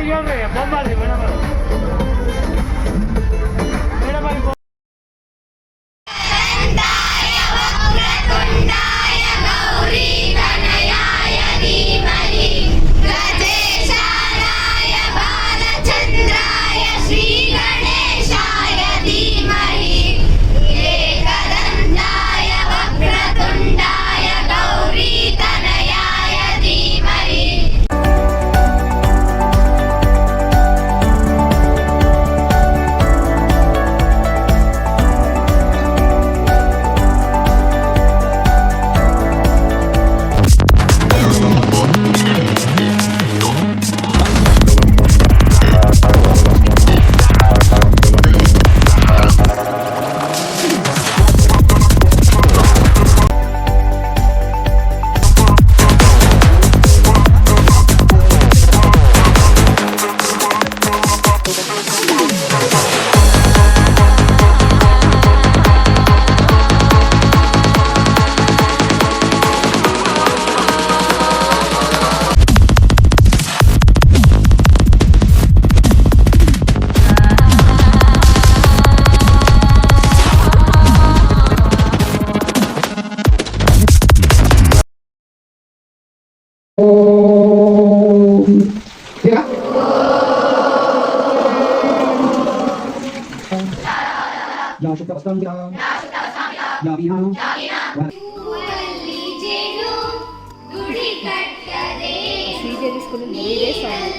ಹೇಳ್ರಿ ಬೊಂಬಾಲಿ ಮೇಡಮ್ ಶ್ರೀದೇವಿ ಸ್ಕೂಲಲ್ಲಿ ಇದೇ ಸಾಂಗ್.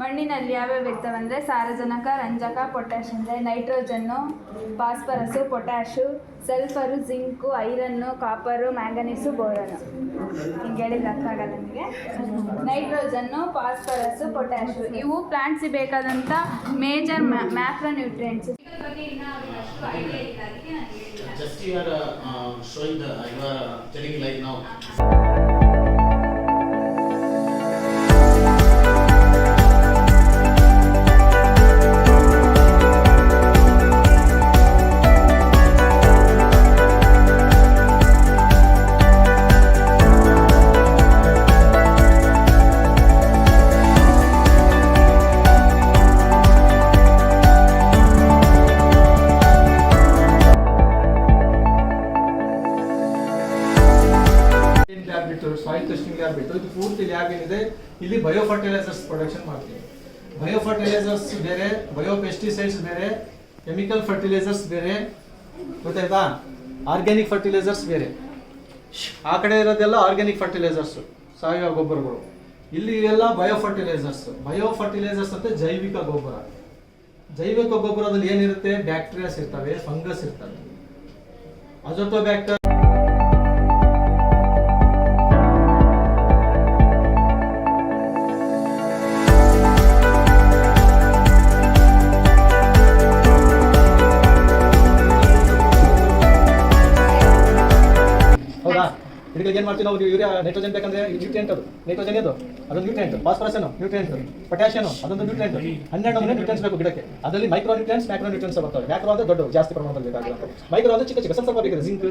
ಮಣ್ಣಿನಲ್ಲಿ ಯಾವ್ಯಾವ ಇರ್ತವಂದರೆ ಸಾರಜನಕ, ರಂಜಕ, ಪೊಟ್ಯಾಶ್ ಅಂದರೆ nitrogen, phosphorus, potash, sulphur, zinc, iron, copper, manganese, boron. ಹಿಂಗೆ ಹೇಳಿದ್ರೆ ಅರ್ಥ ಆಗಲ್ಲ ನಿಮಗೆ. ನೈಟ್ರೋಜನ್ನು, ಫಾಸ್ಫರಸ್ಸು, ಪೊಟ್ಯಾಶು ಇವು ಪ್ಲಾಂಟ್ಸಿಗೆ ಬೇಕಾದಂಥ major macro nutrients. Just you are showing the, you are telling like now. Soil testing lab ಬಿಟ್ಟು ಇದು ಪೂರ್ತಿ ಲ್ಯಾಬ್ ಏನಿದೆ ಇಲ್ಲಿ ಬಯೋ ಫರ್ಟಿಲೈಸರ್ಸ್ ಪ್ರೊಡಕ್ಷನ್ ಮಾಡ್ತೀವಿ. ಬಯೋ ಫರ್ಟಿಲೈಸರ್ಸ್ ಬೇರೆ, ಬಯೋ ಪೆಸ್ಟಿಸೈಡ್ಸ್ ಬೇರೆ, ಕೆಮಿಕಲ್ ಫರ್ಟಿಲೈಸರ್ಸ್ ಬೇರೆ, ಗೊತ್ತಾಯ್ತಾ? ಆರ್ಗ್ಯಾನಿಕ್ ಫರ್ಟಿಲೈಸರ್ಸ್ ಬೇರೆ. ಆ ಕಡೆ ಇರೋದೆಲ್ಲ ಆರ್ಗ್ಯಾನಿಕ್ ಫರ್ಟಿಲೈಸರ್ಸ್, ಸಾವಯವ ಗೊಬ್ಬರಗಳು. ಇಲ್ಲಿ ಇವೆಲ್ಲ ಬಯೋ ಫರ್ಟಿಲೈಸರ್ಸ್. ಬಯೋ ಫರ್ಟಿಲೈಸರ್ಸ್ ಅಂತ ಜೈವಿಕ ಗೊಬ್ಬರ. ಜೈವಿಕ ಗೊಬ್ಬರದಲ್ಲಿ ಏನಿರುತ್ತೆ? ಬ್ಯಾಕ್ಟೀರಿಯಾಸ್ ಇರ್ತವೆ, ಫಂಗಸ್ ಇರ್ತವೆ, ಅಜೋಟೋಬ್ಯಾಕ್ಟರ್ ಮೊದಲಿಗೆ ಏನು ಮಾಡ್ತೀವಿ ನಾವು ಯೂರಿಯಾ ನೈಟ್ರೋಜನ್ ಬೇಕಂದ್ರೆ ನ್ಯೂಟ್ರಿಯೆಂಟ್ ಅದು ನೈಟ್ರೋಜನ್ ಇದು ಅದೊಂದು ನ್ಯೂಟ್ರಿಯೆಂಟ್, ಫಾಸ್ಫರಸ್ ನ್ಯೂಟ್ರಿಯೆಂಟ್, ಪೊಟ್ಯಾಷಿಯಂ ಅದೊಂದು ನ್ಯೂಟ್ರಿಯೆಂಟ್, 12 ನಮೂನೆ ನ್ಯೂಟ್ರಿಯೆಂಟ್ಸ್ ಬೇಕು ಗಿಡಕ್ಕೆ. ಅದರಲ್ಲಿ ಮೈಕ್ರೋ ನ್ಯೂಟ್ರಿಯೆಂಟ್ಸ್, ಮ್ಯಾಕ್ರೋ ನ್ಯೂಟ್ರಿಯೆಂಟ್ಸ್ ಬರ್ತವೆ. ಮ್ಯಾಕ್ರೋ ಅಂದ್ರೆ ದೊಡ್ಡ ಜಾಸ್ತಿ ಪ್ರಮಾಣದಲ್ಲಿ ಬೇಕಾಗುತ್ತೆ, ಮೈಕ್ರೋ ಅಂದ್ರೆ ಚಿಕ್ಕ ಚಿಕ್ಕ ಸ್ವಲ್ಪ ಬೇಕಿದೆ. ಜಿಂಕ್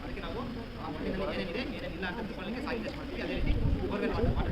ಅದಕ್ಕೆ ನಾವು ಆ ಮಣ್ಣಿನಲ್ಲಿ ಏನೇನಿದೆ ಏನೇನಿಲ್ಲ ಅಂತ ತಿಳ್ಕೊಳ್ಳಿಕ್ಕೆ ಸಾಯಿಲ್ ಟೆಸ್ಟ್ ಮಾಡ್ತೀವಿ. ಅದೇ ರೀತಿ ಬೋರ್ವೆಲ್ ವಾಟರ್